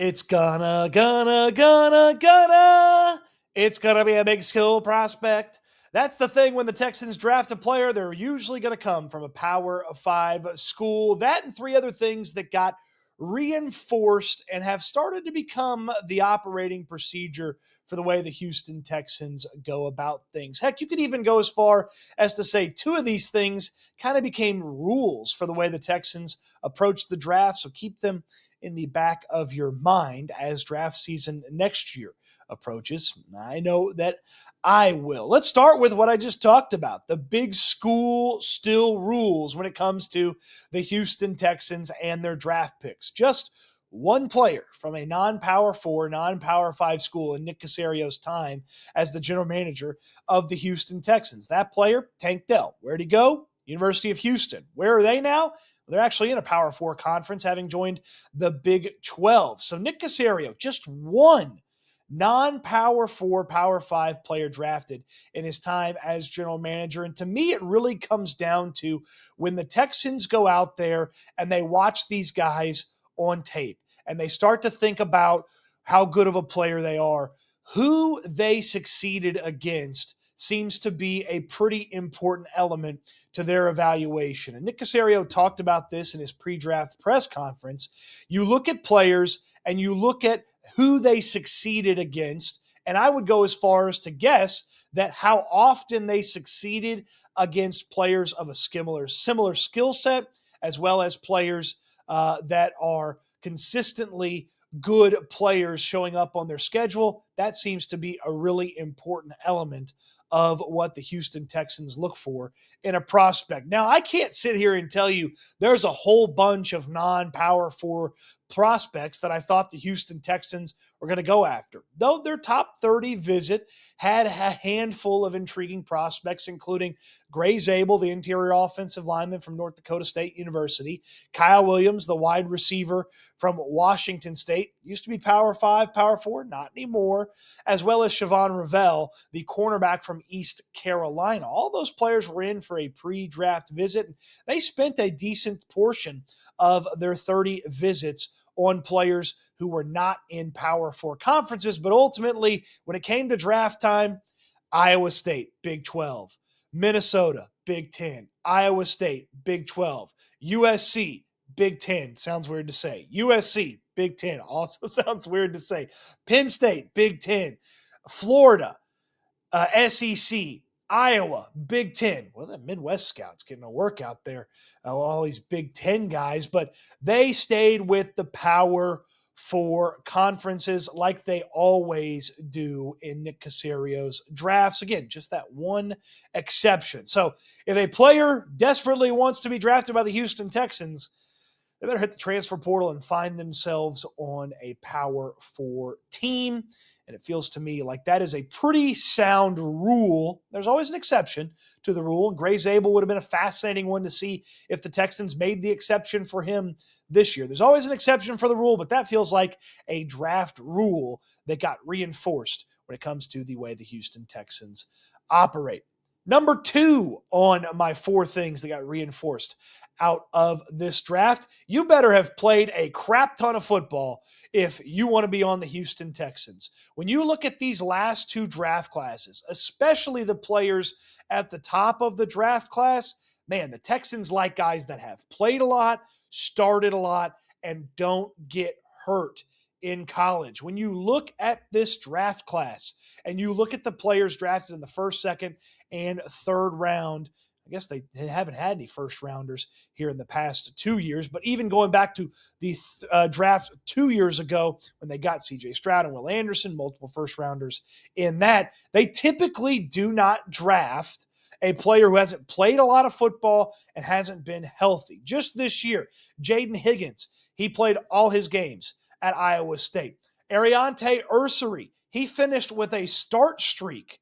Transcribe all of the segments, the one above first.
It's gonna. It's gonna be a big skill prospect. That's the thing when the Texans draft a player, they're usually going to come from a Power of Five school. That and three other things that got reinforced and have started to become the operating procedure for the way the Houston Texans go about things. Heck, you could even go as far as to say two of these things kind of became rules for the way the Texans approach the draft. So keep them in the back of your mind as draft season next year approaches. I know that I will. Let's start with what I just talked about, the big school still rules when it comes to the Houston Texans and their draft picks. Just one player from a non-Power 4, non-Power 5 school in Nick Caserio's time as the general manager of the Houston Texans. That player, Tank Dell. Where'd he go? University of Houston. Where are they now? They're actually in a Power 4 conference, having joined the Big 12. So Nick Caserio, just one non-Power 4, Power 5 player drafted in his time as general manager. And to me, it really comes down to when the Texans go out there and they watch these guys on tape and they start to think about how good of a player they are, who they succeeded against seems to be a pretty important element to their evaluation. And Nick Caserio talked about this in his pre-draft press conference. You look at players and you look at who they succeeded against, and I would go as far as to guess that how often they succeeded against players of a similar skill set, as well as players that are consistently good players showing up on their schedule. That seems to be a really important element of what the Houston Texans look for in a prospect. Now, I can't sit here and tell you there's a whole bunch of non-Power 4 prospects that I thought the Houston Texans were going to go after. Though their top 30 visit had a handful of intriguing prospects, including Gray Zabel, the interior offensive lineman from North Dakota State University, Kyle Williams, the wide receiver from Washington State, used to be Power 5, Power 4, not anymore, as well as Siobhan Ravel, the cornerback from East Carolina. All those players were in for a pre-draft visit. They spent a decent portion of their 30 visits on players who were not in Power 4 conferences, but ultimately, when it came to draft time, Iowa State, Big 12, Minnesota, Big 10, Iowa State, Big 12, USC, Big 10, sounds weird to say, USC, Big 10, also sounds weird to say, Penn State, Big 10, Florida, SEC, Iowa, Big 10. Well, the Midwest scouts getting a workout there, all these Big 10 guys, but they stayed with the Power 4 conferences like they always do in Nick Caserio's drafts. Again, just that one exception. So if a player desperately wants to be drafted by the Houston Texans, they better hit the transfer portal and find themselves on a Power 4 team. And it feels to me like that is a pretty sound rule. There's always an exception to the rule. Gray Zabel would have been a fascinating one to see if the Texans made the exception for him this year. There's always an exception for the rule, but that feels like a draft rule that got reinforced when it comes to the way the Houston Texans operate. Number 2 on my 4 things that got reinforced out of this draft, you better have played a crap ton of football if you want to be on the Houston Texans. When you look at these last 2 draft classes, especially the players at the top of the draft class, man, the Texans like guys that have played a lot, started a lot, and don't get hurt in college. When you look at this draft class and you look at the players drafted in the first, second, and third round, I guess they haven't had any first rounders here in the past 2 years, but even going back to the draft 2 years ago when they got CJ Stroud and Will Anderson, multiple first rounders in that, they typically do not draft a player who hasn't played a lot of football and hasn't been healthy. Just this year, Jaden Higgins, he played all his games at Iowa State. Ariante Ursary, he finished with a start streak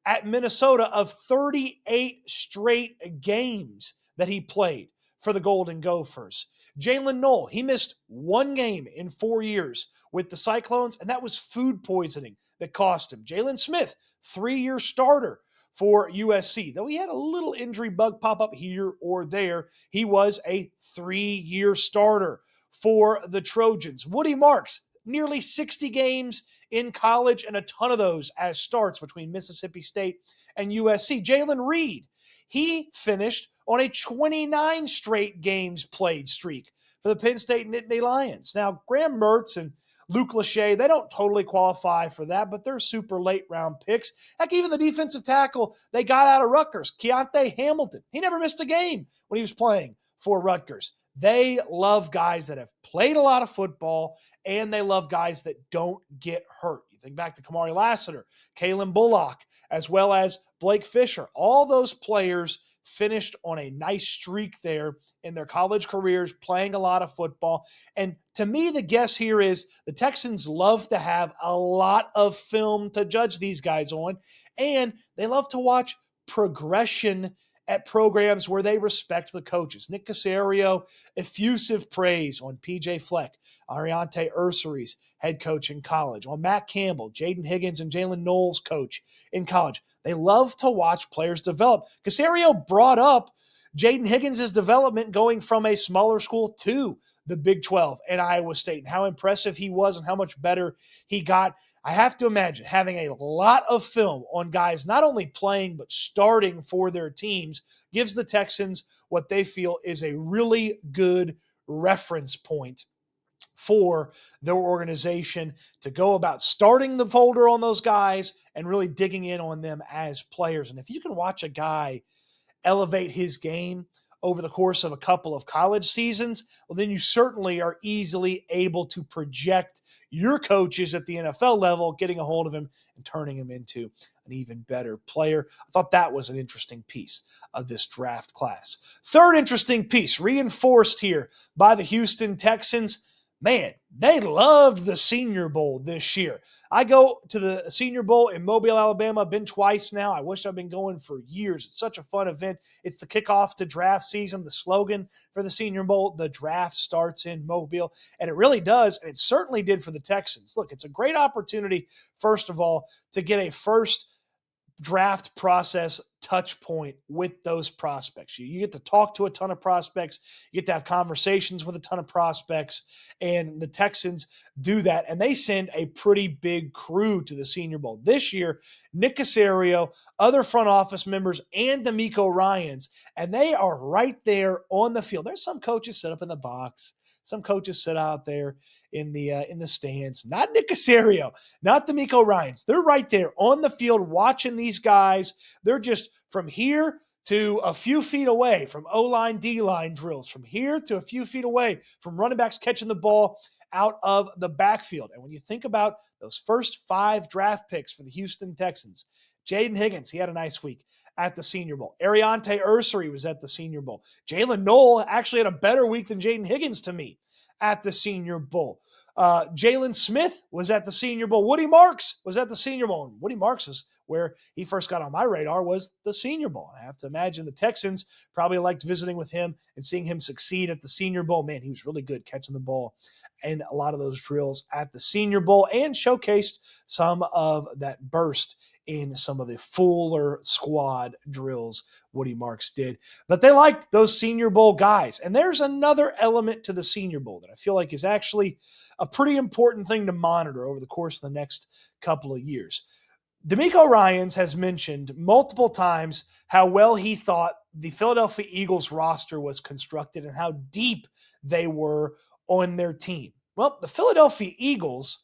at Minnesota of 38 straight games that he played for the Golden Gophers. Jalen Knoll, he missed 1 game in 4 years with the Cyclones, and that was food poisoning that cost him. Jalen Smith, 3-year starter for USC. Though he had a little injury bug pop up here or there, he was a 3-year starter for the Trojans. Woody Marks, nearly 60 games in college and a ton of those as starts between Mississippi State and USC. Jalen Reed, he finished on a 29 straight games played streak for the Penn State Nittany Lions. Now, Graham Mertz and Luke Lachey, they don't totally qualify for that, but they're super late round picks. Heck, even the defensive tackle they got out of Rutgers, Keontae Hamilton, he never missed a game when he was playing for Rutgers. They love guys that have played a lot of football, and they love guys that don't get hurt. You think back to Kamari Lassiter, Kalen Bullock, as well as Blake Fisher. All those players finished on a nice streak there in their college careers, playing a lot of football. And to me, the guess here is the Texans love to have a lot of film to judge these guys on, and they love to watch progression at programs where they respect the coaches. Nick Caserio, effusive praise on PJ Fleck, Ariante Ursari's head coach in college, on Matt Campbell, Jaden Higgins, and Jalen Knowles' coach in college. They love to watch players develop. Caserio brought up Jaden Higgins' development going from a smaller school to the Big 12 at Iowa State, and how impressive he was and how much better he got. I have to imagine having a lot of film on guys not only playing but starting for their teams gives the Texans what they feel is a really good reference point for their organization to go about starting the folder on those guys and really digging in on them as players. And if you can watch a guy elevate his game over the course of a couple of college seasons, well, then you certainly are easily able to project your coaches at the NFL level, getting a hold of him and turning him into an even better player. I thought that was an interesting piece of this draft class. Third interesting piece, reinforced here by the Houston Texans. Man, they loved the Senior Bowl this year. I go to the Senior Bowl in Mobile, Alabama. I've been twice now. I wish I've been going for years. It's such a fun event. It's the kickoff to draft season. The slogan for the Senior Bowl, the draft starts in Mobile. And it really does, and it certainly did for the Texans. Look, it's a great opportunity, first of all, to get a first draft process touch point with those prospects. You get to talk to a ton of prospects. You get to have conversations with a ton of prospects, and the Texans do that, and they send a pretty big crew to the Senior Bowl. This year, Nick Caserio, other front office members, and D'Amico Ryans, and they are right there on the field. There's some coaches set up in the box. Some coaches sit out there in the stands. Not Nick Caserio, not D'Amico Ryans. They're right there on the field watching these guys. They're just from here to a few feet away from O-line, D-line drills, from here to a few feet away from running backs catching the ball out of the backfield. And when you think about those first 5 draft picks for the Houston Texans, Jaden Higgins, he had a nice week at the Senior Bowl. Ariante Ursary was at the Senior Bowl. Jalen Knoll actually had a better week than Jaden Higgins to me at the Senior Bowl. Jalen Smith was at the Senior Bowl. Woody Marks was at the Senior Bowl. And Woody Marks is where he first got on my radar, was the Senior Bowl. I have to imagine the Texans probably liked visiting with him and seeing him succeed at the Senior Bowl. Man, he was really good catching the ball and a lot of those drills at the Senior Bowl, and showcased some of that burst in some of the fuller squad drills Woody Marks did. But they liked those Senior Bowl guys. And there's another element to the Senior Bowl that I feel like is actually a pretty important thing to monitor over the course of the next couple of years. D'Amico Ryans has mentioned multiple times how well he thought the Philadelphia Eagles roster was constructed and how deep they were on their team. Well, the Philadelphia Eagles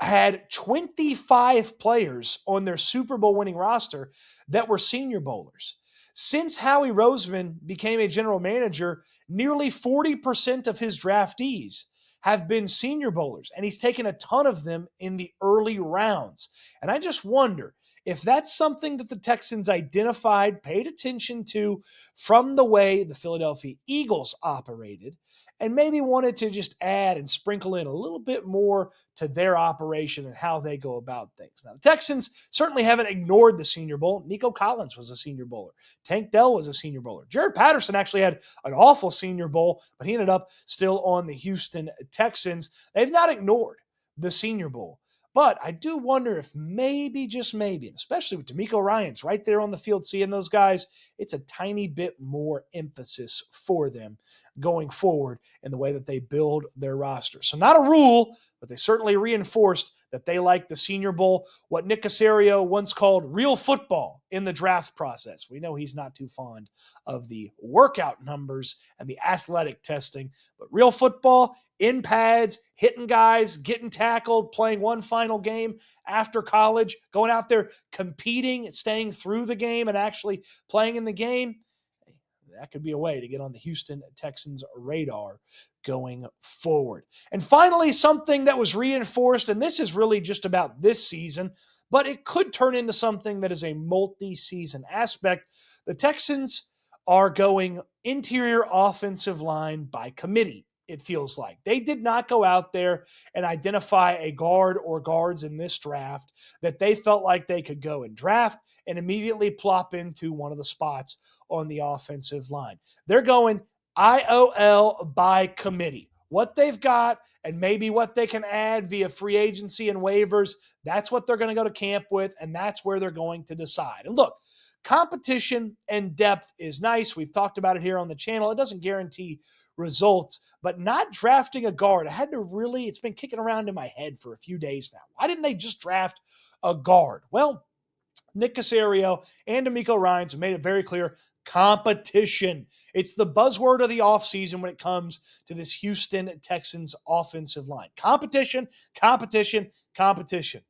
had 25 players on their Super Bowl winning roster that were Senior Bowlers. Since Howie Roseman became a general manager, nearly 40% of his draftees have been Senior Bowlers, and he's taken a ton of them in the early rounds. And I just wonder if that's something that the Texans identified, paid attention to from the way the Philadelphia Eagles operated, and maybe wanted to just add and sprinkle in a little bit more to their operation and how they go about things. Now, the Texans certainly haven't ignored the Senior Bowl. Nico Collins was a Senior Bowler. Tank Dell was a Senior Bowler. Jared Patterson actually had an awful Senior Bowl, but he ended up still on the Houston Texans. They've not ignored the Senior Bowl. But I do wonder if maybe, just maybe, and especially with D'Amico Ryans right there on the field seeing those guys, it's a tiny bit more emphasis for them going forward in the way that they build their roster. So not a rule, but they certainly reinforced that they like the Senior Bowl, what Nick Caserio once called real football in the draft process. We know he's not too fond of the workout numbers and the athletic testing, but real football in pads, hitting guys, getting tackled, playing one final game after college, going out there competing, staying through the game, and actually playing in the game. That could be a way to get on the Houston Texans radar going forward. And finally, something that was reinforced, and this is really just about this season, but it could turn into something that is a multi-season aspect. The Texans are going interior offensive line by committee, it feels like. They did not go out there and identify a guard or guards in this draft that they felt like they could go and draft and immediately plop into one of the spots on the offensive line. They're going IOL by committee. What they've got and maybe what they can add via free agency and waivers, that's what they're going to go to camp with, and that's where they're going to decide. And look, competition and depth is nice. We've talked about it here on the channel. It doesn't guarantee results, but not drafting a guard, it's been kicking around in my head for a few days now. Why didn't they just draft a guard? Well, Nick Caserio and D'Amico Ryans have made it very clear. Competition. It's the buzzword of the offseason when it comes to this Houston Texans offensive line. Competition, competition, competition.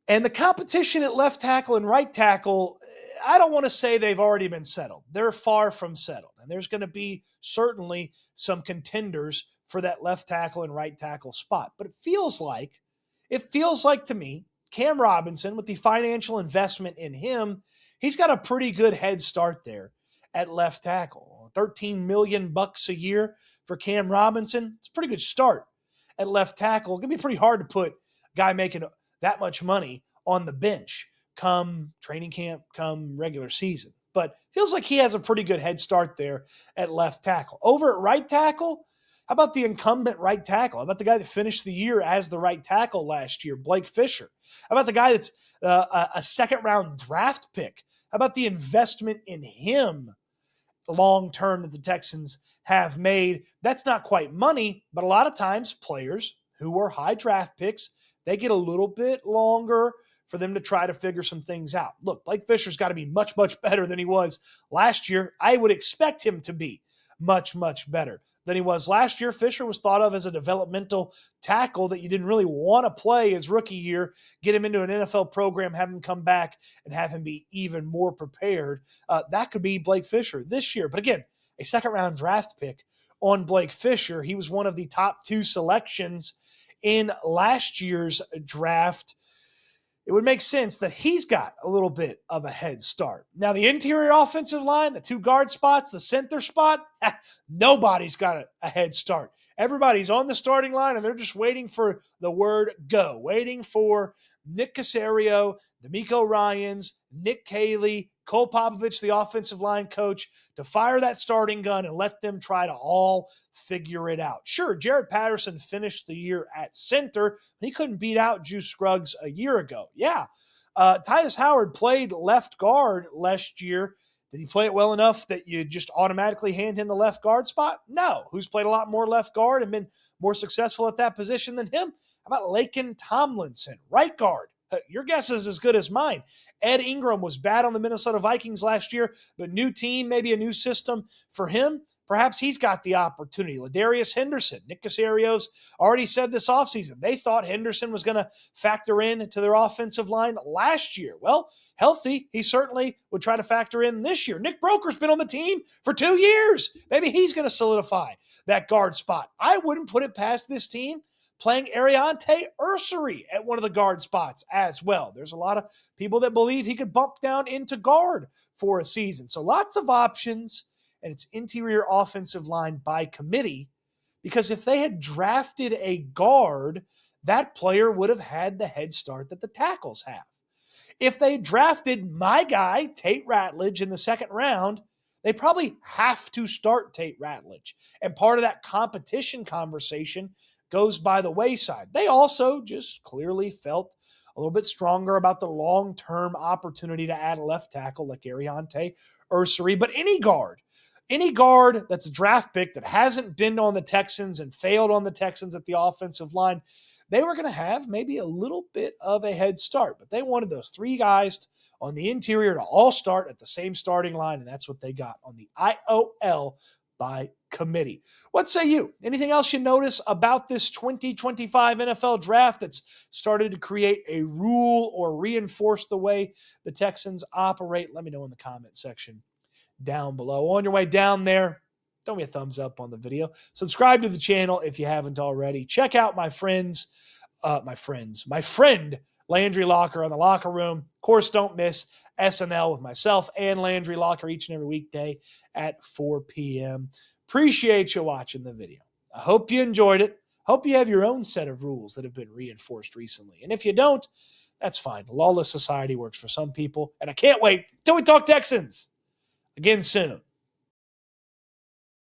And the competition at left tackle and right tackle, I don't want to say they've already been settled. They're far from settled. And there's going to be certainly some contenders for that left tackle and right tackle spot. But it feels like to me, Cam Robinson, with the financial investment in him, he's got a pretty good head start there at left tackle. $13 million a year for Cam Robinson. It's a pretty good start at left tackle. It's going to be pretty hard to put a guy making that much money on the bench come training camp, come regular season. But feels like he has a pretty good head start there at left tackle. Over at right tackle, how about the incumbent right tackle? How about the guy that finished the year as the right tackle last year, Blake Fisher? How about the guy that's a second-round draft pick? How about the investment in him long-term that the Texans have made? That's not quite money, but a lot of times players who are high draft picks, they get a little bit longer for them to try to figure some things out. Look, Blake Fisher's got to be much, much better than he was last year. I would expect him to be much, much better than he was last year. Fisher was thought of as a developmental tackle that you didn't really want to play his rookie year, get him into an NFL program, have him come back, and have him be even more prepared. That could be Blake Fisher this year. But again, a second-round draft pick on Blake Fisher. He was one of the top 2 selections in last year's draft. It would make sense that he's got a little bit of a head start. Now, the interior offensive line, the 2 guard spots, the center spot, nobody's got a head start. Everybody's on the starting line, and they're just waiting for the word go, waiting for Nick Caserio, D'Amico Ryans, Nick Caley, Cole Popovich, the offensive line coach, to fire that starting gun and let them try to all figure it out. Sure, Jared Patterson finished the year at center. He couldn't beat out Juice Scruggs a year ago. Yeah. Tyus Howard played left guard last year. Did he play it well enough that you just automatically hand him the left guard spot? No. Who's played a lot more left guard and been more successful at that position than him? How about Laken Tomlinson, right guard? Your guess is as good as mine. Ed Ingram was bad on the Minnesota Vikings last year, but new team, maybe a new system for him. Perhaps he's got the opportunity. Ladarius Henderson, Nick Caserio's already said this offseason, they thought Henderson was going to factor in to their offensive line last year. Well, healthy, he certainly would try to factor in this year. Nick Broker's been on the team for 2 years. Maybe he's going to solidify that guard spot. I wouldn't put it past this team playing Ariante Ursary at one of the guard spots as well. There's a lot of people that believe he could bump down into guard for a season. So lots of options, and it's interior offensive line by committee, because if they had drafted a guard, that player would have had the head start that the tackles have. If they drafted my guy, Tate Ratledge, in the second round, they probably have to start Tate Ratledge. And part of that competition conversation goes by the wayside. They also just clearly felt a little bit stronger about the long-term opportunity to add a left tackle like Ariante Ursary, but any guard Any guard that's a draft pick that hasn't been on the Texans and failed on the Texans at the offensive line, they were going to have maybe a little bit of a head start, but they wanted those three guys on the interior to all start at the same starting line, and that's what they got on the IOL by committee. What say you? Anything else you notice about this 2025 NFL draft that's started to create a rule or reinforce the way the Texans operate? Let me know in the comment section down below. On your way down there, throw me a thumbs up on the video. Subscribe to the channel if you haven't already. Check out my friend Landry Locker on the Locker Room. Of course, don't miss SNL with myself and Landry Locker each and every weekday at 4 p.m. Appreciate you watching the video. I hope you enjoyed it. Hope you have your own set of rules that have been reinforced recently. And if you don't, that's fine. Lawless society works for some people. And I can't wait till we talk Texans again soon.